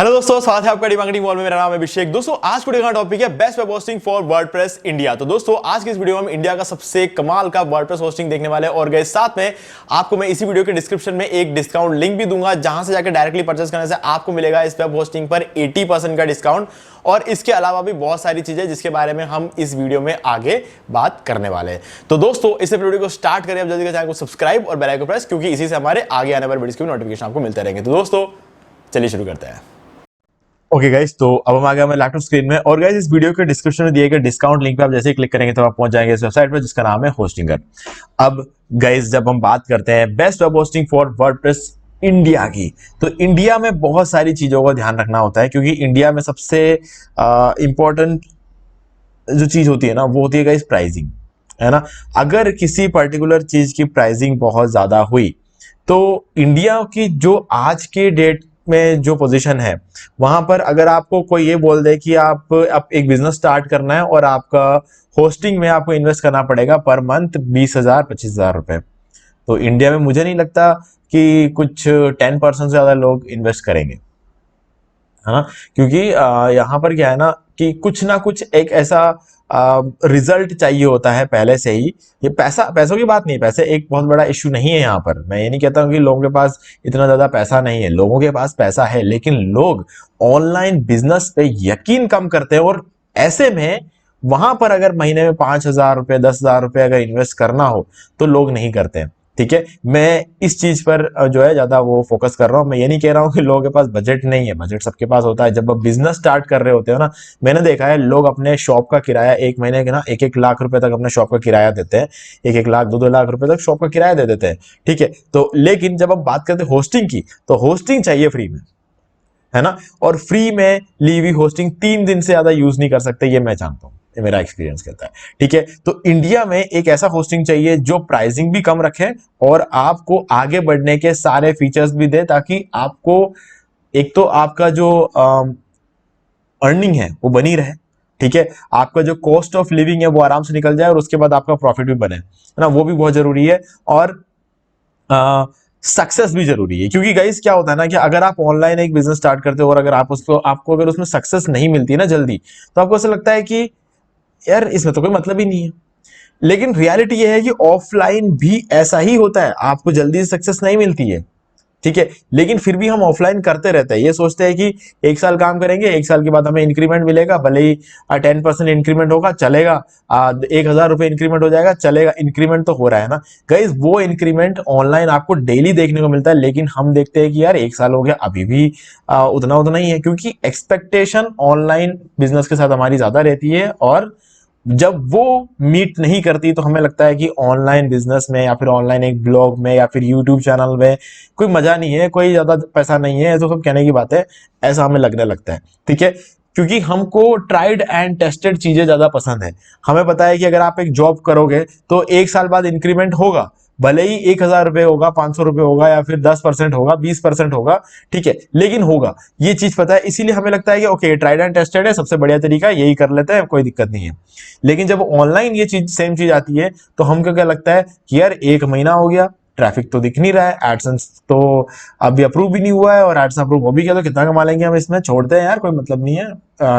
Hello दोस्तों, स्वागत है आपका डी मार्केटिंग वॉल में। मेरा नाम है अभिषेक। दोस्तों आज वीडियो का टॉपिक है best web hosting for WordPress India. तो दोस्तों आज की इस वीडियो में हम इंडिया का सबसे कमाल का वर्डप्रेस होस्टिंग देखने वाले हैं और गाइस साथ में आपको मैं इसी वीडियो के डिस्क्रिप्शन में एक डिस्काउंट लिंक भी दूंगा, जहां से जाकर डायरेक्टली परचेस करने से आपको मिलेगा इस वेब होस्टिंग पर 80% का डिस्काउंट। और इसके अलावा भी बहुत सारी चीजें जिसके बारे में हम इस वीडियो में आगे बात करने वाले हैं। तो दोस्तों इस वीडियो को स्टार्ट करें, अब जल्दी से चैनल को सब्सक्राइब और बेल आइकन प्रेस, क्योंकि इसी से हमारे आगे आने वाले वीडियोस के नोटिफिकेशन आपको मिलते रहेंगे। तो दोस्तों चलिए शुरू करते हैं। ओके गाइस, तो अब हम आ गए हमारे लैपटॉप स्क्रीन में और गाइस इस वीडियो के डिस्क्रिप्शन में दिए गए डिस्काउंट लिंक पे आप जैसे ही क्लिक करेंगे तो आप पहुंच जाएंगे इस वेबसाइट पर जिसका नाम है होस्टिंगर। अब गाइस जब हम बात करते हैं best web hosting for WordPress India की, तो इंडिया में बहुत सारी चीजों का ध्यान रखना होता है, क्योंकि इंडिया में सबसे इंपॉर्टेंट जो चीज होती है ना वो होती है गाइस प्राइसिंग, है ना। अगर किसी पर्टिकुलर चीज की प्राइसिंग बहुत ज्यादा हुई तो इंडिया की जो आज के डेट में जो पोजीशन है वहां पर अगर आपको कोई ये बोल दे कि आप एक बिजनेस स्टार्ट करना है और आपका होस्टिंग में आपको इन्वेस्ट करना पड़ेगा पर मंथ 20,000 25,000 रुपए, तो इंडिया में मुझे नहीं लगता कि कुछ 10% से ज्यादा लोग इन्वेस्ट करेंगे, है ना। क्योंकि यहाँ पर क्या है ना कि कुछ ना कुछ एक ऐसा रिजल्ट चाहिए होता है पहले से ही। ये पैसों की बात नहीं, पैसे एक बहुत बड़ा इश्यू नहीं है यहाँ पर। मैं ये नहीं कहता हूँ कि लोगों के पास इतना ज्यादा पैसा नहीं है, लोगों के पास पैसा है, लेकिन लोग ऑनलाइन बिजनेस पे यकीन कम करते हैं। और ऐसे में वहां पर अगर महीने में 5,000 रुपए 10,000 रुपए अगर इन्वेस्ट करना हो तो लोग नहीं करते हैं। ठीक है, मैं इस चीज पर जो है ज्यादा वो फोकस कर रहा हूँ। मैं ये नहीं कह रहा हूँ कि लोगों के पास बजट नहीं है, बजट सबके पास होता है। जब आप बिजनेस स्टार्ट कर रहे होते हो ना, मैंने देखा है लोग अपने शॉप का किराया एक महीने के ना 1-1 लाख रुपए तक अपने शॉप का किराया देते हैं, 1-1 लाख 2-2 लाख रुपए तक शॉप का किराया दे देते हैं। ठीक है, तो लेकिन जब हम बात करते हैं होस्टिंग की, तो होस्टिंग चाहिए फ्री में, है ना। और फ्री में ली हुई होस्टिंग 3 दिन से ज्यादा यूज नहीं कर सकते, ये मैं जानता हूं, ये मेरा एक्सपीरियंस कहता है। ठीक है, तो इंडिया में एक ऐसा होस्टिंग चाहिए जो प्राइसिंग भी कम रखे और आपको आगे बढ़ने के सारे फीचर्स भी दे, ताकि आपको एक तो आपका जो अर्निंग है वो बनी रहे। ठीक है, आपका जो कॉस्ट ऑफ लिविंग है वो आराम से निकल जाए और उसके बाद आपका प्रॉफिट भी बने, है ना, वो भी बहुत जरूरी है। और सक्सेस भी जरूरी है, क्योंकि गाइस क्या होता है ना कि अगर आप ऑनलाइन एक बिजनेस स्टार्ट करते हो और अगर आपको अगर उसमें सक्सेस नहीं मिलती ना जल्दी, तो आपको ऐसा लगता है कि यार इसमें तो कोई मतलब ही नहीं है। लेकिन रियलिटी ये है कि ऑफलाइन भी ऐसा ही होता है, आपको जल्दी सक्सेस नहीं मिलती है। ठीक है, लेकिन फिर भी हम ऑफलाइन करते रहते हैं, ये सोचते हैं कि 1 साल काम करेंगे, 1 साल के बाद हमें इंक्रीमेंट मिलेगा, भले ही 10% इंक्रीमेंट होगा चलेगा, 1,000 रुपए इंक्रीमेंट हो जाएगा चलेगा, इंक्रीमेंट तो हो रहा है ना। गाइस वो इंक्रीमेंट ऑनलाइन आपको डेली देखने को मिलता है, लेकिन हम देखते हैं कि यार 1 साल हो गया अभी भी उतना उतना ही है, क्योंकि एक्सपेक्टेशन ऑनलाइन बिजनेस के साथ हमारी ज्यादा रहती है। और जब वो मीट नहीं करती तो हमें लगता है कि ऑनलाइन बिजनेस में या फिर ऑनलाइन एक ब्लॉग में या फिर यूट्यूब चैनल में कोई मजा नहीं है, कोई ज्यादा पैसा नहीं है, तो सब कहने की बात है, ऐसा हमें लगने लगता है। ठीक है, क्योंकि हमको ट्राइड एंड टेस्टेड चीजें ज्यादा पसंद है। हमें पता है कि अगर आप एक जॉब करोगे तो 1 साल बाद इंक्रीमेंट होगा, भले ही 1,000 रुपए होगा, 500 रुपए होगा या फिर 10% होगा, 20% होगा, ठीक है, लेकिन होगा, ये चीज पता है। इसीलिए हमें लगता है कि ओके ट्राइड एंड टेस्टेड है, सबसे बढ़िया तरीका यही कर लेते हैं, कोई दिक्कत नहीं है। लेकिन जब ऑनलाइन ये चीज सेम चीज आती है तो हमको क्या लगता है कि यार 1 महीना हो गया, ट्रैफिक तो दिख नहीं रहा है, एडसेंस तो अभी अप्रूव भी नहीं हुआ है, और एडसेंस अप्रूव हो भी गया तो कितना कमा लेंगे हम इसमें, छोड़ते हैं यार, कोई मतलब नहीं है,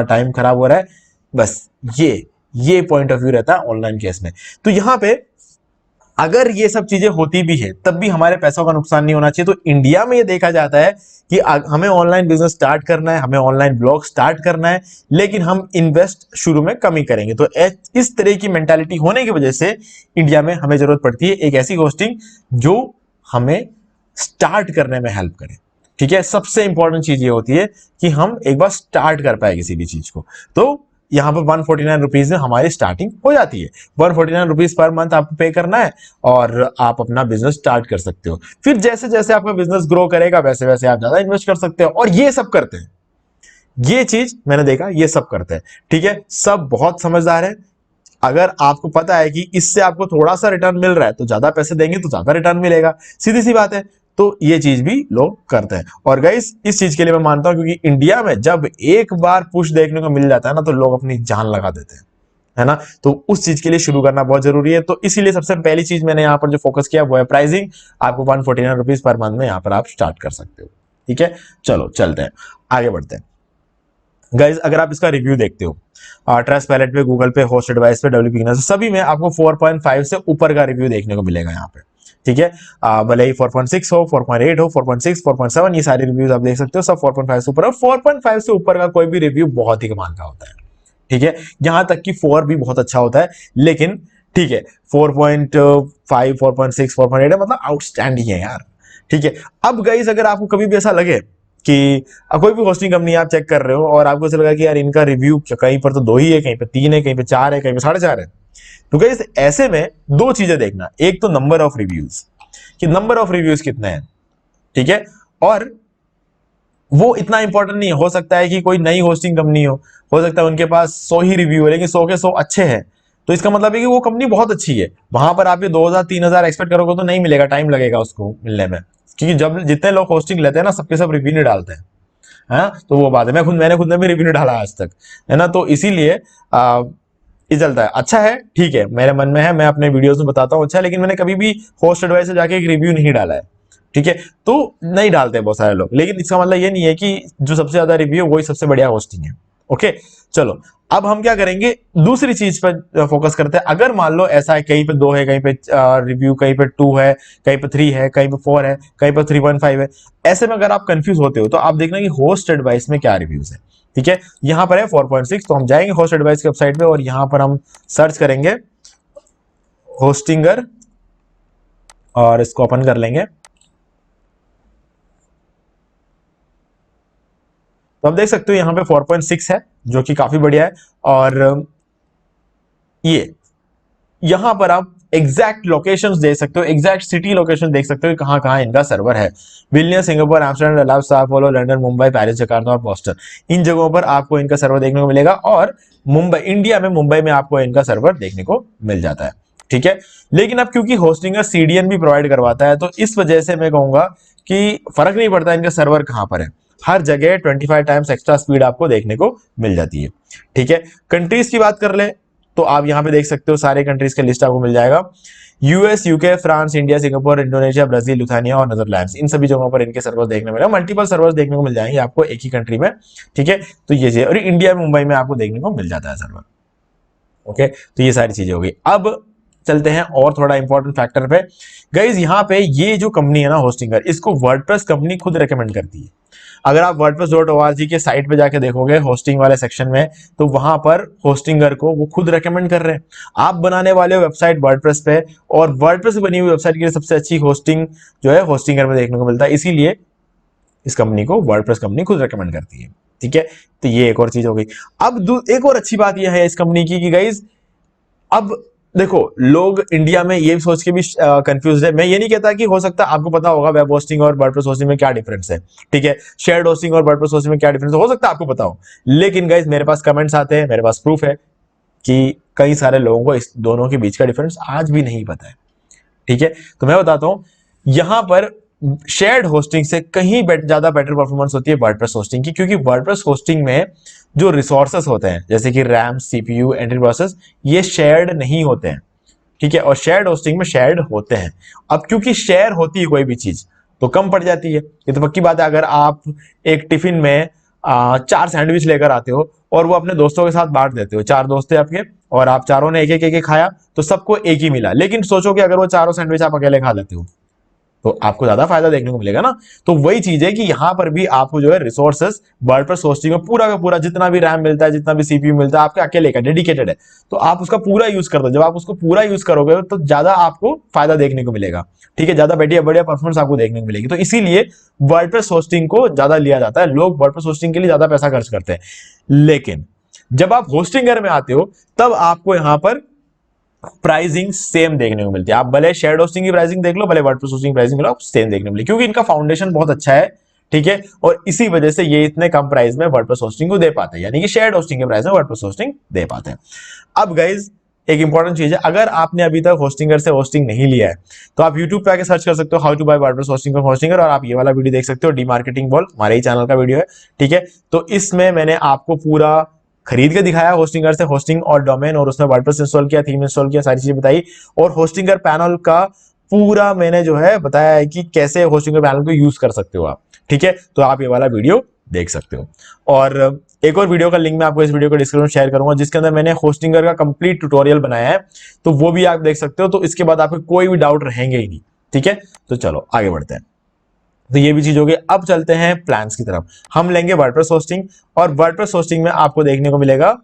टाइम खराब हो रहा है। बस ये पॉइंट ऑफ व्यू रहता है ऑनलाइन केस में। तो यहां पे अगर ये सब चीजें होती भी है तब भी हमारे पैसों का नुकसान नहीं होना चाहिए। तो इंडिया में ये देखा जाता है कि हमें ऑनलाइन बिजनेस स्टार्ट करना है, हमें ऑनलाइन ब्लॉग स्टार्ट करना है, लेकिन हम इन्वेस्ट शुरू में कम ही करेंगे। तो इस तरह की मेंटालिटी होने की वजह से इंडिया में हमें जरूरत पड़ती है एक ऐसी होस्टिंग जो हमें स्टार्ट करने में हेल्प करे। ठीक है, सबसे इंपॉर्टेंट चीज ये होती है कि हम एक बार स्टार्ट कर पाए किसी भी चीज को। तो यहाँ पर 149 रुपीज में हमारी स्टार्टिंग हो जाती है। 149 रुपीज पर मंथ आपको पे करना है और आप अपना बिजनेस स्टार्ट कर सकते हो। फिर जैसे जैसे आपका बिजनेस ग्रो करेगा वैसे वैसे आप ज्यादा इन्वेस्ट कर सकते हो। और ये सब करते हैं, ये चीज मैंने देखा, ये सब करते हैं। ठीक है, सब बहुत समझदार है। अगर आपको पता है कि इससे आपको थोड़ा सा रिटर्न मिल रहा है तो ज्यादा पैसे देंगे तो ज्यादा रिटर्न मिलेगा, सीधी सी बात है। तो ये चीज भी लोग करते हैं। और गाइस इस चीज के लिए मैं मानता हूं, क्योंकि इंडिया में जब एक बार पुश देखने को मिल जाता है ना तो लोग अपनी जान लगा देते हैं, है ना। तो उस चीज के लिए शुरू करना बहुत जरूरी है। तो इसीलिए सबसे पहली चीज मैंने यहाँ पर जो फोकस किया वो है प्राइसिंग। आपको 149 रुपीज पर मंथ में यहाँ पर आप स्टार्ट कर सकते हो। ठीक है, चलो चलते हैं, आगे बढ़ते हैं। गाइज अगर आप इसका रिव्यू देखते हो ट्रस्ट पैलेट पे, गूगल पे, होस्ट एडवाइस पे, WP सभी में आपको 4.5 से ऊपर का रिव्यू देखने को मिलेगा यहाँ पे, ठीक है। भले ही 4.6 हो, 4.8 हो, 4.6, 4.7, ये सारे रिव्यूज आप देख सकते हो, सब 4.5 से ऊपर। 4.5 से ऊपर का कोई भी रिव्यू बहुत ही कमाल का होता है, ठीक है। यहां तक कि 4 भी बहुत अच्छा होता है, लेकिन ठीक है 4.5, 4.6, 4.8 है, मतलब आउटस्टैंडिंग है यार, ठीक है। अब गाइस अगर आपको कभी भी ऐसा लगे कि कोई भी होस्टिंग कंपनी आप चेक कर रहे हो और आपको ऐसा लगा कि यार इनका रिव्यू कहीं पर तो 2 ही है, कहीं पे 3 है, कहीं पे 4 है, कहीं पे 4.5 है, तो गाइस ऐसे में 2 चीजें देखना, एक तो नंबर ऑफ रिव्यूज, कि नंबर ऑफ रिव्यूज कितने हैं, ठीक है। और वो इतना इंपॉर्टेंट नहीं है, हो सकता है कि कोई नई होस्टिंग कंपनी हो सकता है उनके पास 100 ही रिव्यू है, लेकिन 100 के 100 अच्छे हैं, तो इसका मतलब है कि वो कंपनी बहुत अच्छी है। वहां पर आप ये 2000-3000 एक्सपेक्ट करोगे तो नहीं मिलेगा, टाइम लगेगा उसको मिलने में, क्योंकि जब जितने लोग होस्टिंग लेते हैं ना, सबके सब रिव्यू नहीं डालते हैं, हाँ, तो वो बात है, मैंने खुद ने भी रिव्यू नहीं डाला आज तक, है ना, तो इसीलिए ये चलता है। अच्छा है, ठीक है, मेरे मन में है, मैं अपने वीडियोस में बताता हूँ अच्छा है, लेकिन मैंने कभी भी होस्ट एडवाइस से जाके एक रिव्यू नहीं डाला है, ठीक है। तो नहीं डालते बहुत सारे लोग, लेकिन इसका मतलब ये नहीं है कि जो सबसे ज्यादा रिव्यू वही सबसे बढ़िया होस्टिंग है, ओके। चलो अब हम क्या करेंगे, दूसरी चीज पर फोकस करते हैं। अगर मान लो ऐसा है, कहीं पे 2 है, कहीं पे रिव्यू, कहीं पे 2 है, कहीं पे 3 है, कहीं पे 4 है, कहीं पे 3.5 है, ऐसे में अगर आप कंफ्यूज होते हो तो आप देखना कि होस्ट एडवाइस में क्या रिव्यूज है, ठीक है। यहां पर है 4.6, तो हम जाएंगे होस्ट एडवाइस की वेबसाइट पे और यहां पर हम सर्च करेंगे होस्टिंगर और इसको ओपन कर लेंगे। तो आप देख सकते हो यहाँ पे 4.6 है, जो कि काफी बढ़िया है। और ये यहां पर आप एग्जैक्ट लोकेशंस देख सकते हो, एग्जैक्ट सिटी लोकेशन देख सकते हो कहां कहां इनका सर्वर है। Vilnius, Singapore, Amsterdam, Dallas, sao paulo, London, Mumbai, Paris, Jakarta और बोस्टन, इन जगहों पर आपको इनका सर्वर देखने को मिलेगा। और मुंबई, इंडिया में मुंबई में आपको इनका सर्वर देखने को मिल जाता है, ठीक है। लेकिन अब क्योंकि होस्टिंगर CDN भी प्रोवाइड करवाता है, तो इस वजह से मैं कहूंगा कि फर्क नहीं पड़ता इनका सर्वर कहां पर है, हर जगह 25 टाइम्स एक्स्ट्रा स्पीड आपको देखने को मिल जाती है, ठीक है। कंट्रीज की बात कर ले तो आप यहां पे देख सकते हो सारे कंट्रीज का लिस्ट आपको मिल जाएगा। US, UK, France, India, Singapore, Indonesia, Brazil, Lithuania और नेदरलैंड्स, इन सभी जगहों पर इनके सर्वर देखने को मिलेगा। मल्टीपल सर्वर्स देखने को मिल जाएंगे आपको एक ही कंट्री में, ठीक है। तो ये और इंडिया में मुंबई में आपको देखने को मिल जाता है सर्वर, ओके। तो ये सारी चीजें हो गई। अब चलते हैं और थोड़ा इंपॉर्टेंट फैक्टर पे। गाइज यहाँ पे ये जो कंपनी है ना होस्टिंगर, इसको वर्डप्रेस कंपनी खुद रेकमेंड करती है। अगर आप wordpress.org के साइट पे जाके देखोगे होस्टिंग वाले सेक्शन में, तो वहां पर होस्टिंगर को वो खुद रेकमेंड कर रहे हैं। आप बनाने वाले हो वेबसाइट वर्डप्रेस पे, और वर्डप्रेस बनी हुई वेबसाइट के लिए सबसे अच्छी होस्टिंग जो है होस्टिंगर में देखने को मिलता है, इसीलिए इस कंपनी को वर्डप्रेस कंपनी खुद रेकमेंड करती है, ठीक है। तो ये एक और चीज हो गई। अब एक और अच्छी बात यह है इस कंपनी की कि गाइज अब देखो, लोग इंडिया में ये सोच के भी कंफ्यूज है। मैं ये नहीं कहता कि हो सकता है आपको पता होगा वेब होस्टिंग और वर्डप्रेस होस्टिंग में क्या डिफरेंस है, ठीक है, शेयर्ड होस्टिंग और वर्डप्रेस होस्टिंग में क्या डिफरेंस है, हो सकता है आपको पता हो। लेकिन गाइज मेरे पास कमेंट्स आते हैं, मेरे पास प्रूफ है कि कई सारे लोगों को इस दोनों के बीच का डिफरेंस आज भी नहीं पता है, ठीक है। तो मैं बताता हूं, यहां पर शेयर्ड होस्टिंग से कहीं ज्यादा बेटर परफॉर्मेंस होती है वर्डप्रेस होस्टिंग की, क्योंकि वर्डप्रेस होस्टिंग में जो रिसोर्सेस होते हैं जैसे कि रैम, CPU, एंट्री प्रोसेस, ये शेयर्ड नहीं होते हैं, ठीक है। और शेयर्ड होस्टिंग में शेयर्ड होते हैं। अब क्योंकि शेयर होती है कोई भी चीज तो कम पड़ जाती है, ये तो पक्की बात है। अगर आप एक टिफिन में 4 सैंडविच लेकर आते हो और वो अपने दोस्तों के साथ बांट देते हो, 4 दोस्त थे आपके और आप चारों ने एक एक खाया, तो सबको एक ही मिला। लेकिन सोचो कि अगर वो चारों सैंडविच आप अकेले खा लेते हो तो आपको ज्यादा फायदा देखने को मिलेगा ना। तो वही चीज है कि यहां पर भी आपको जो है रिसोर्सेस वर्डप्रेस होस्टिंग में पूरा का पूरा जितना भी रैम मिलता है, जितना भी CPU मिलता है, आपके अकेले का डेडिकेटेड है, तो आप उसका पूरा यूज कर दो। जब आप उसको पूरा यूज करोगे तो ज्यादा आपको फायदा देखने को मिलेगा, ठीक है, ज्यादा बढ़िया बढ़िया परफॉर्मेंस आपको देखने को मिलेगी। तो इसीलिए वर्डप्रेस होस्टिंग को ज्यादा लिया जाता है, लोग वर्डप्रेस होस्टिंग के लिए ज्यादा पैसा खर्च करते हैं। लेकिन जब आप होस्टिंगर में आते हो तब आपको यहां पर प्राइसिंग सेम देखने को मिलती है। आप भले शेयर्ड होस्टिंग की प्राइसिंग देख लो, भले वर्डप्रेस होस्टिंग की प्राइसिंग लो, सेम देखने को मिलेगी, क्योंकि इनका फाउंडेशन बहुत अच्छा है, ठीक है। और इसी वजह से ये इतने कम प्राइस में वर्डप्रेस होस्टिंग को दे पाते हैं, यानी कि शेयर्ड होस्टिंग के प्राइस में वर्डप्रेस होस्टिंग दे पाते हैं। अब गाइज एक इंपॉर्टेंट चीज है, अगर आपने अभी तक होस्टिंगर से होस्टिंग नहीं लिया है तो आप YouTube पे आके सर्च कर सकते हो how to buy WordPress hosting from Hostinger, और आप ये वाला वीडियो देख सकते हो, डीमार्केटिंग बॉल, हमारे ही चैनल का वीडियो है, ठीक है। तो इसमें मैंने आपको पूरा खरीद के दिखाया होस्टिंगर से होस्टिंग और डोमेन, और उसमें वर्डप्रेस इंस्टॉल किया, थीम इंस्टॉल किया, सारी चीजें बताई। और होस्टिंगर पैनल का पूरा मैंने जो है बताया है कि कैसे होस्टिंगर पैनल को यूज कर सकते हो आप, ठीक है, तो आप ये वाला वीडियो देख सकते हो। और एक और वीडियो का लिंक मैं आपको इस वीडियो को डिस्क्रिप्शन में शेयर करूंगा, जिसके अंदर मैंने होस्टिंगर का कंप्लीट ट्यूटोरियल बनाया है, तो वो भी आप देख सकते हो। तो इसके बाद आपको कोई भी डाउट रहेंगे ही नहीं। ठीक है, तो चलो आगे बढ़ते हैं। तो ये भी चीज होगी। अब चलते हैं प्लान्स की तरफ। हम लेंगे वर्डप्रेस होस्टिंग, और वर्डप्रेस होस्टिंग में आपको देखने को मिलेगा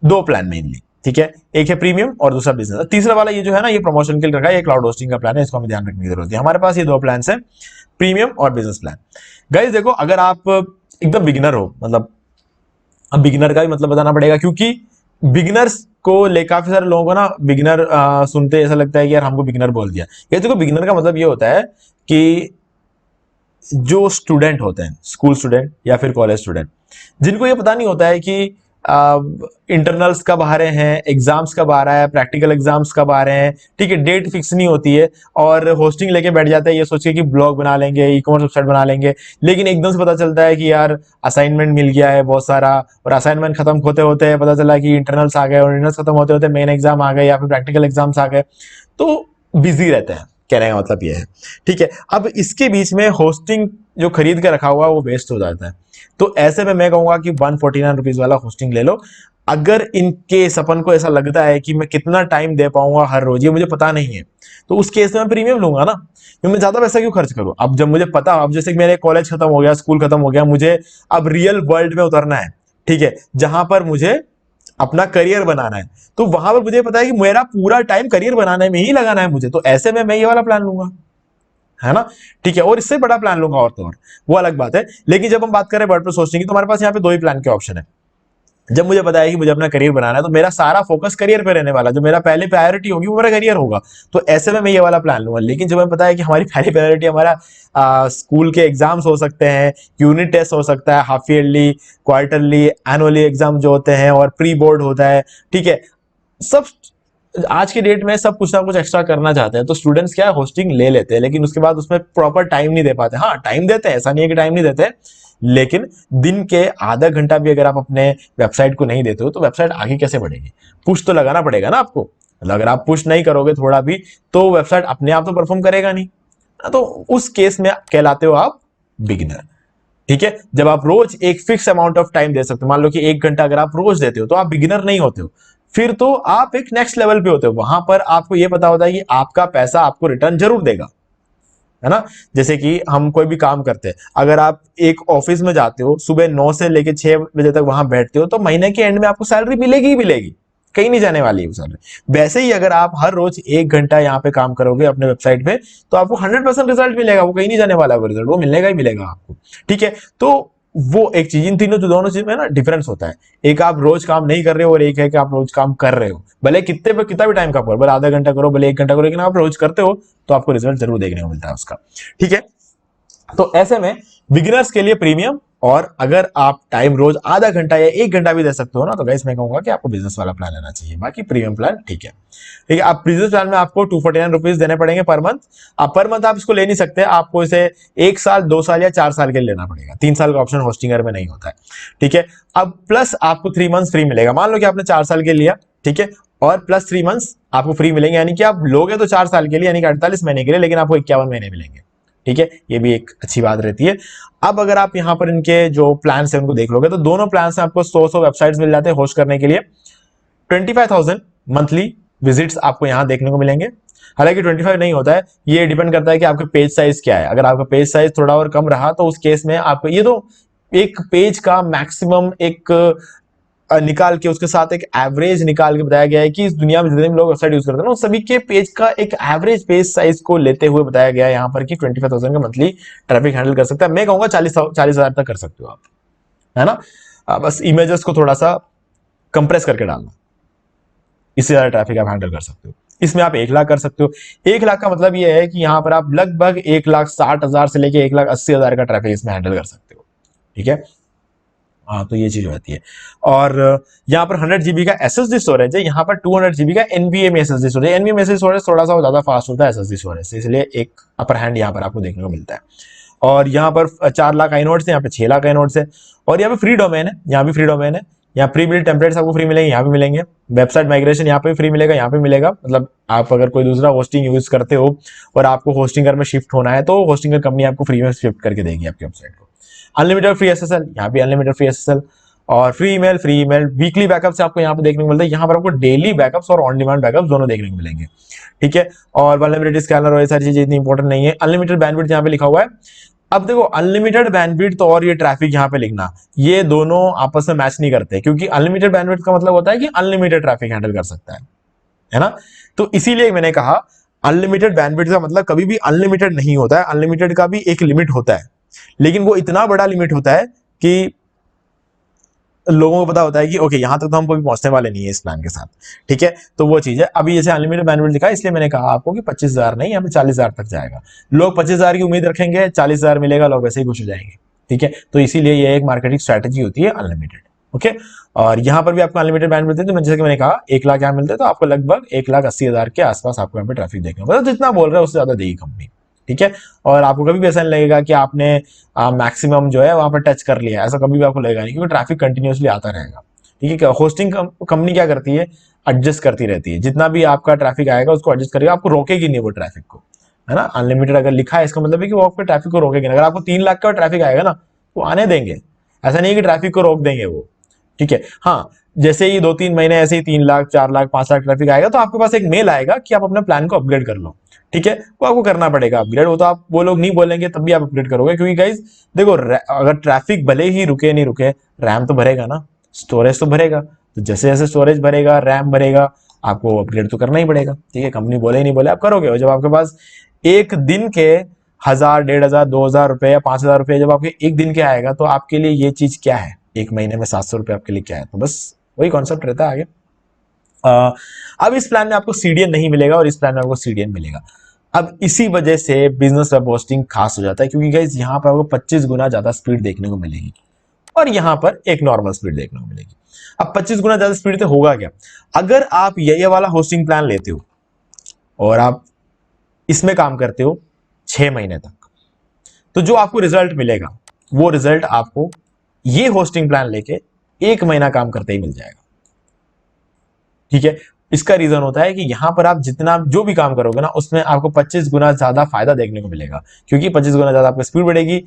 दो प्लान मेनली। ठीक है, एक है प्रीमियम और दूसरा बिजनेस। तीसरा वाला ये जो है ना, ये प्रमोशन के लिए रखा है, ये क्लाउड होस्टिंग का प्लान है, इसको हमें ध्यान रखने की जरूरत है। हमारे पास ये दो प्लान है, प्रीमियम और बिजनेस प्लान। गाइस देखो, अगर आप एकदम बिगिनर हो, मतलब अब बिगिनर का भी मतलब बताना पड़ेगा, क्योंकि बिगिनर्स को ले काफी सारे लोगों को ना बिगिनर सुनते ऐसा लगता है कि यार हमको बिगिनर बोल दिया। ये देखो, बिगिनर का मतलब ये होता है कि जो स्टूडेंट होते हैं, स्कूल स्टूडेंट या फिर कॉलेज स्टूडेंट, जिनको ये पता नहीं होता है कि इंटरनल्स कब आ रहे हैं, एग्जाम्स कब आ रहा है, प्रैक्टिकल एग्जाम्स कब आ रहे हैं। ठीक है, डेट फिक्स नहीं होती है, और होस्टिंग लेके बैठ जाते हैं ये सोच के कि ब्लॉग बना लेंगे, ई कॉमर्स वेबसाइट बना लेंगे। लेकिन एकदम से पता चलता है कि यार असाइनमेंट मिल गया है बहुत सारा, और असाइनमेंट खत्म होते होते पता चला कि इंटरनल्स आ गए, और इंटरनल्स खत्म होते होते मेन एग्जाम आ गए या फिर प्रैक्टिकल एग्जाम्स आ गए, तो बिजी रहते हैं। कहने का मतलब ये है। ठीक है, अब इसके बीच में होस्टिंग जो खरीद के रखा हुआ है वो वेस्ट हो जाता है। तो ऐसे में मैं कहूंगा कि 149 रुपीज वाला होस्टिंग ले लो। अगर इन केस अपन को ऐसा लगता है कि मैं कितना टाइम दे पाऊंगा हर रोज, ये मुझे पता नहीं है, तो उस केस में मैं प्रीमियम लूंगा ना, क्योंकि मैं ज्यादा पैसा क्यों खर्च करूं। अब जब मुझे पता, अब जैसे मेरे कॉलेज खत्म हो गया, स्कूल खत्म हो गया, मुझे अब रियल वर्ल्ड में उतरना है। ठीक है, जहां पर मुझे अपना करियर बनाना है, तो वहां पर मुझे पता है कि मेरा पूरा टाइम करियर बनाने में ही लगाना है मुझे, तो ऐसे में मैं ये वाला प्लान लूंगा, है ना। ठीक है, और इससे बड़ा प्लान लूंगा और तो और वो अलग बात है। लेकिन जब हम बात करें वर्डप्रेस होस्टिंग की, तो हमारे पास यहाँ पे दो ही प्लान के ऑप्शन है। जब मुझे पता है कि मुझे अपना करियर बनाना है, तो मेरा सारा फोकस करियर पे रहने वाला, जो मेरा पहले प्रायोरिटी होगी वो मेरा करियर होगा, तो ऐसे में मैं ये वाला प्लान लूंगा। लेकिन जब हमें पता है कि हमारी पहली प्रायोरिटी हमारा स्कूल के एग्जाम्स हो सकते हैं, यूनिट टेस्ट हो सकता है, half yearly, quarterly, annually exam जो होते हैं, और प्री बोर्ड होता है। ठीक है, सब आज के डेट में सब कुछ ना कुछ एक्स्ट्रा करना चाहते हैं, तो स्टूडेंट्स क्या है, होस्टिंग ले लेते हैं, लेकिन उसके बाद उसमें प्रॉपर टाइम नहीं दे पाते। हाँ, टाइम देते हैं, ऐसा नहीं है कि टाइम नहीं देते, लेकिन दिन के आधा घंटा भी अगर आप अपने वेबसाइट को नहीं देते हो, तो वेबसाइट आगे कैसे बढ़ेगी। पुश तो लगाना पड़ेगा ना आपको। अगर आप पुश नहीं करोगे थोड़ा भी, तो वेबसाइट अपने आप तो परफॉर्म करेगा नहीं, तो उस केस में कहलाते हो आप बिगिनर। ठीक है, जब आप रोज एक फिक्स अमाउंट ऑफ टाइम दे सकते हो, मान लो कि 1 घंटा अगर आप रोज देते हो, तो आप बिगिनर नहीं होते हो, फिर तो आप एक नेक्स्ट लेवल पे होते हो। वहां पर आपको यह पता होता है कि आपका पैसा आपको रिटर्न जरूर देगा, है ना। जैसे कि हम कोई भी काम करते हैं, अगर आप एक ऑफिस में जाते हो, सुबह 9 से लेकर 6 बजे तक वहां बैठते हो, तो महीने के एंड में आपको सैलरी मिलेगी ही मिलेगी, कहीं नहीं जाने वाली है वो सैलरी। वैसे ही अगर आप हर रोज 1 घंटा यहाँ पे काम करोगे अपने वेबसाइट पे, तो आपको 100% रिजल्ट मिलेगा, वो कहीं नहीं जाने वाला, वो रिजल्ट वो मिलेगा ही मिलेगा आपको। ठीक है, तो वो एक चीज, इन तीनों जो दोनों चीज में ना डिफरेंस होता है। एक आप रोज काम नहीं कर रहे हो, और एक है कि आप रोज काम कर रहे हो, भले कितने पे कितना भी टाइम का करो, भले आधा घंटा करो, भले 1 घंटा करो, लेकिन आप रोज करते हो, तो आपको रिजल्ट जरूर देखने को मिलता है उसका। ठीक है, तो ऐसे में बिगिनर्स के लिए प्रीमियम, और अगर आप टाइम रोज आधा घंटा या 1 घंटा भी दे सकते हो ना, तो गाइस मैं कहूंगा कि आपको बिजनेस वाला प्लान लेना चाहिए। बाकी प्रीमियम प्लान ठीक है। ठीक है, आप बिजनेस प्लान में आपको 249 रुपीज देने पड़ेंगे पर मंथ। अब पर मंथ आप इसको ले नहीं सकते, आपको इसे 1 साल, 2 साल या 4 साल के लिए लेना पड़ेगा। 3 साल का ऑप्शन होस्टिंगर में नहीं होता है। ठीक है, अब प्लस आपको 3 मंथ्स फ्री मिलेगा। मान लो कि आपने 4 साल के लिया, ठीक है, और प्लस 3 मंथ्स आपको फ्री मिलेंगे, यानी कि आप लोगे तो 4 साल के लिए, यानी कि 48 महीने के लिए, लेकिन आपको 51 महीने मिलेंगे। ठीक है, ये भी एक अच्छी बात रहती है। अब अगर आप यहां पर इनके जो प्लान है उनको देख लोगे, तो दोनों प्लान से आपको 100 वेबसाइट्स मिल जाते हैं होस्ट करने के लिए। 25,000 मंथली विजिट्स आपको यहां देखने को मिलेंगे। हालांकि 25 नहीं होता है, ये डिपेंड करता है कि आपका पेज साइज क्या है। अगर आपका पेज साइज थोड़ा और कम रहा, तो उस केस में आपको ये तो एक पेज का मैक्सिमम एक निकाल के, उसके साथ एक एवरेज निकाल के बताया गया है कि इस दुनिया में जितने भी लोग वेबसाइट यूज करते हैं ना, सभी के पेज का एक एवरेज पेज साइज को लेते हुए बताया गया है यहाँ पर कि 25,000 का मंथली ट्रैफिक हैंडल कर सकता है। मैं कहूंगा 40,000 तक कर सकते हो आप, है ना। बस इमेजेस को थोड़ा सा कंप्रेस करके डालना, इससे ज्यादा ट्रैफिक आप हैंडल कर सकते हो। इसमें आप 1 लाख कर सकते हो। 1 लाख का मतलब यह है कि यहाँ पर आप लगभग 1,60,000 से लेके 1,80,000 का ट्रैफिक इसमें हैंडल कर सकते हो। ठीक है, हाँ, तो ये चीज रहती है। और यहाँ पर 100 GB का SSD स्टोरेज है, यहाँ पर 200 GB का NVMe SSD storage. NVMe SSD storage थोड़ा सा ज्यादा फास्ट होता है SSD स्टोरेज से, इसलिए एक अपर हैंड यहाँ पर आपको देखने को मिलता है। और यहाँ पर 4 लाख आइनोड्स है, यहाँ पे 6 लाख आइनोड्स है। और यहाँ पे फ्री डोमेन है, यहाँ भी फ्री डोमेन है, यहाँ प्री बिल्ड टेम्पलेट्स आपको फ्री मिलेंगे, यहाँ पे मिलेंगे। वेबसाइट माइग्रेशन यहाँ पे फ्री मिलेगा, यहाँ पे मिलेगा। मतलब आप अगर कोई दूसरा होस्टिंग यूज करते हो और आपको होस्टिंगर में शिफ्ट होना है तो होस्टिंगर कंपनी आपको फ्री में शिफ्ट करके देगी आपकी वेबसाइट को। अनलिमिटेड फ्री एसएसएल, यहाँ पे अनलिमिटेड फ्री एसएसएल और फ्री ईमेल, वीकली बैकअप्स आपको यहाँ पे देखने को मिलता है। यहाँ पर आपको डेली बैकअप्स और ऑन डिमांड बैकअप्स दोनों देखने को मिलेंगे, ठीक है। और वल्नरेबिलिटी स्कैनर और ये सारी चीजें इतनी इंपॉर्टेंट नहीं है। अनलिमिटेड बैंडविड्थ यहाँ पे लिखा हुआ है। अब देखो अनलिमिटेड बैंडविड्थ तो और ये ट्रैफिक यहाँ पे लिखना, ये दोनों आपस में मैच नहीं करते, क्योंकि अनलिमिटेड बैंडविड्थ का मतलब होता है कि अनलिमिटेड ट्रैफिक हैंडल कर सकता है ना। तो इसीलिए मैंने कहा अनलिमिटेड बैंडविड्थ का मतलब कभी भी अनलिमिटेड नहीं होता है। अनलिमिटेड का भी एक लिमिट होता है, लेकिन वो इतना बड़ा लिमिट होता है कि लोगों को पता होता है कि ओके यहां तक तो हम कभी पहुंचने वाले नहीं है इस प्लान के साथ, ठीक है। तो वो चीज है। अभी जैसे अनलिमिटेड बैंडविड्थ लिखा है, इसलिए मैंने कहा आपको कि 25,000 नहीं, यहाँ पे 40,000 तक जाएगा। लोग 25,000 की उम्मीद रखेंगे, 40,000 मिलेगा, लोग वैसे ही खुश हो जाएंगे, ठीक है। तो इसीलिए ये एक मार्केटिंग स्ट्रेटेजी होती है अनलिमिटेड, ओके। और यहाँ पर भी आपको अनलिमिटेड बैंडविड्थ है, तो जैसे कि मैंने कहा 1 लाख यहाँ मिलते हैं, तो आपको लगभग 1,80,000 के आसपास आपको यहाँ पे ट्रैफिक देखने को, जितना बोल रहे हैं उससे ज्यादा देगी कंपनी, ठीक है। और आपको कभी भी ऐसा नहीं लगेगा कि आपने मैक्सिमम जो है वहां पर टच कर लिया, ऐसा कभी भी आपको लगेगा नहीं, क्योंकि ट्रैफिक कंटिन्यूसली आता रहेगा, ठीक है। होस्टिंग कंपनी क्या करती है, एडजस्ट करती रहती है, जितना भी आपका ट्रैफिक आएगा उसको एडजस्ट करेगा, आपको रोकेगी नहीं वो ट्रैफिक को, है ना। अनलिमिटेड अगर लिखा है इसका मतलब है कि वो आपके ट्रैफिक को रोकेगी नहीं। अगर आपको 3 लाख का ट्रैफिक आएगा ना, वो आने देंगे, ऐसा नहीं है कि ट्रैफिक को रोक देंगे वो, ठीक है। हाँ, जैसे ही 2-3 महीने ऐसे ही 3 लाख 4 लाख 5 लाख ट्रैफिक आएगा, तो आपके पास एक मेल आएगा कि आप अपना प्लान को अपग्रेड कर लो, ठीक है। वो आपको करना पड़ेगा अपग्रेड, वो तो आप वो लोग नहीं बोलेंगे तब भी आप अपग्रेड करोगे, क्योंकि गाइज देखो अगर ट्रैफिक भले ही रुके नहीं रुके, रैम तो भरेगा ना, स्टोरेज तो भरेगा, तो जैसे जैसे स्टोरेज भरेगा, रैम भरेगा, आपको अपग्रेड तो करना ही पड़ेगा, ठीक है। कंपनी बोले ही नहीं बोले, आप करोगे। और जब आपके पास एक दिन के 1,000 1,500 2,000 रुपए या 5,000 रुपए जब आपके एक दिन के आएगा, तो आपके लिए ये चीज क्या है, एक महीने में 700 रुपए आपके लिए क्या है। तो बस वही कॉन्सेप्ट रहता है आगे। अब इस प्लान में आपको सीडीएन नहीं मिलेगा और इस प्लान में आपको सीडीएन मिलेगा। अब इसी वजह से बिजनेस वेब होस्टिंग खास हो जाता है, क्योंकि गाइस यहाँ पर आपको 25 गुना ज्यादा स्पीड देखने को मिलेगी और यहाँ पर एक नॉर्मल स्पीड देखने को मिलेगी। अब 25 गुना ज्यादा स्पीड से होगा क्या, अगर आप ये वाला होस्टिंग प्लान लेते हो और आप इसमें काम करते हो 6 महीने तक, तो जो आपको रिजल्ट मिलेगा वो रिजल्ट आपको ये होस्टिंग प्लान लेके 1 महीना काम करते ही मिल जाएगा, ठीक है। इसका रीजन होता है कि यहां पर आप जितना जो भी काम करोगे ना, उसमें आपको 25 गुना ज्यादा फायदा देखने को मिलेगा, क्योंकि 25 गुना ज्यादा आपकी स्पीड बढ़ेगी।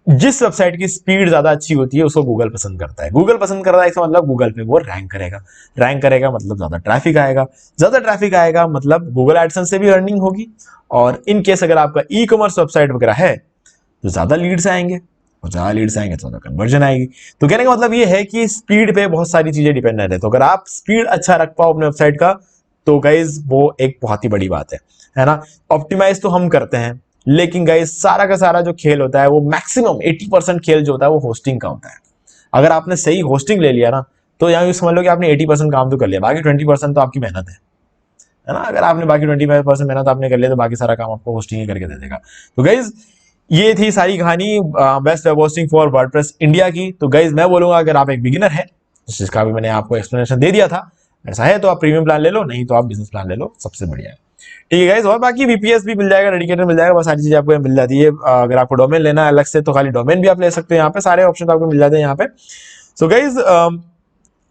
जिस वेबसाइट की स्पीड ज्यादा अच्छी होती है उसको गूगल पसंद करता है। गूगल पसंद करता है इसका मतलब गूगल पे वो रैंक करेगा, रैंक करेगा मतलब ज्यादा ट्रैफिक आएगा, ज्यादा ट्रैफिक आएगा मतलब गूगल एडसेंस से भी अर्निंग होगी। और इन केस अगर आपका ई कॉमर्स वेबसाइट वगैरह है तो ज्यादा लीड्स आएंगे, और ज्यादा लीड्स आएंगे तो ज्यादा कन्वर्जन आएगी। तो कहने का मतलब ये है कि स्पीड पे बहुत सारी चीजें डिपेंडेंट है। तो अगर आप स्पीड अच्छा रख पाओ अपने वेबसाइट का, तो गाइज वो एक बहुत ही बड़ी बात है ना। ऑप्टिमाइज तो हम करते हैं, लेकिन गाइज सारा का सारा जो खेल होता है वो मैक्सिमम 80% खेल जो होता है वो होस्टिंग का होता है। अगर आपने सही होस्टिंग ले लिया ना, तो यहाँ समझ लो कि आपने 80% काम तो कर लिया, बाकी 20% तो आपकी मेहनत है ना। अगर आपने बाकी 20% मेहनत आपने कर लिया, तो बाकी सारा काम आपको होस्टिंग ही करके दे देगा। तो गाइज ये थी सारी कहानी best web hosting for WordPress India की। तो गाइज मैं बोलूंगा अगर आप एक बिगिनर है, जिसका भी मैंने आपको एक्सप्लेनेशन दे दिया था, ऐसा है तो आप प्रीमियम प्लान ले लो, नहीं तो आप बिजनेस प्लान ले लो, सबसे बढ़िया है, ठीक है गाइज। और बाकी वीपीएस भी मिल जाएगा, डेडिकेटेड मिल जाएगा, बहुत सारी चीजें आपको मिल जाती है। अगर आपको डोमेन लेना है अलग से तो खाली डोमेन भी आप ले सकते हो, यहाँ पे सारे ऑप्शन आपको मिल जाते हैं यहाँ पे। सो गाइज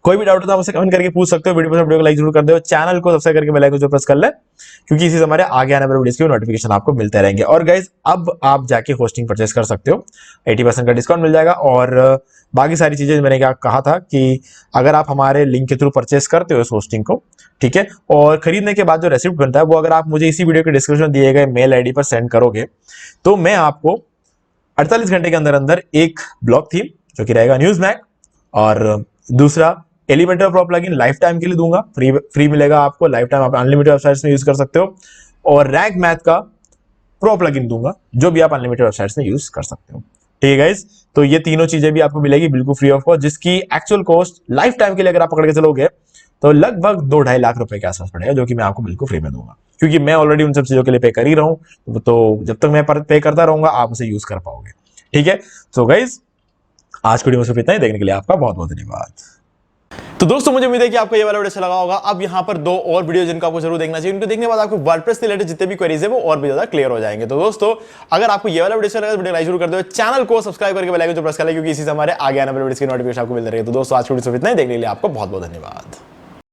कोई भी डाउट हो तो आप मुझसे कमेंट करके पूछ सकते हो। वीडियो को लाइक जरूर कर दो, चैनल को सब्सक्राइब करके बेल आइकन जो प्रेस कर ले, क्योंकि इसी से हमारे आगे आने वाले वीडियोस के नोटिफिकेशन आपको मिलते रहेंगे। और गाइज अब आप जाके होस्टिंग परचेस कर सकते हो, 80% का डिस्काउंट मिल जाएगा। और बाकी सारी चीजें मैंने क्या कहा था कि अगर आप हमारे लिंक के थ्रू परचेस करते हो इस होस्टिंग को, ठीक है, और खरीदने के बाद जो रेसिप्ट बनता है वो अगर आप मुझे इसी वीडियो के डिस्क्रिप्शन दिए गए मेल आईडी पर सेंड करोगे, तो मैं आपको 48 घंटे के अंदर अंदर एक ब्लॉग थीम जो कि रहेगा न्यूज़मैग, और दूसरा Elementor pro plugin life time के लिए दूंगा, फ्री मिलेगा आपको, लाइफ टाइम आप अनलिमिटेड वेबसाइट्स में यूज कर सकते हो। और रैंक मैथ का प्रो प्लगइन दूंगा, जो भी आप अनलिमिटेड वेबसाइट्स में यूज कर सकते हो, ठीक है गाइस। तो ये तीनों चीजें भी आपको मिलेगी बिल्कुल फ्री ऑफ कॉस्ट, जिसकी एक्चुअल कॉस्ट लाइफ टाइम के लिए अगर आप पकड़ के चलोगे तो लगभग 2-2.5 लाख रुपए के आसपास पड़ेगा, जो कि मैं आपको बिल्कुल फ्री में दूंगा, क्योंकि मैं ऑलरेडी उन सब चीजों के लिए पे कर ही रहा हूं। तो जब तक मैं पे करता रहूंगा आप उसे यूज कर पाओगे, ठीक है। तो गाइस आज की वीडियो में सिर्फ इतना ही, देखने के लिए आपका बहुत बहुत धन्यवाद। तो दोस्तों मुझे उम्मीद है कि आपको ये वाला वीडियो अच्छा लगा होगा। अब यहाँ पर 2 और वीडियो जिनको आपको जरूर देखना चाहिए, उनको देखने के बाद आपको वर्डप्रेस से रिलेटेड जितने भी क्वेरीज है वो और भी ज्यादा क्लियर हो जाएंगे। तो दोस्तों अगर आपको ये वाला वीडियो अच्छा लगा तो वीडियो लाइक जरूर कर दो, चैनल को सब्सक्राइब करके बेल आइकन को प्रेस कर लें, क्योंकि इसी से हमारे आगे आने वाले वीडियो की नोटिफिकेशन आपको मिलती रहेगी। तो दोस्तों आज की वीडियो सिर्फ इतना ही, देखने के लिए आपको बहुत बहुत धन्यवाद।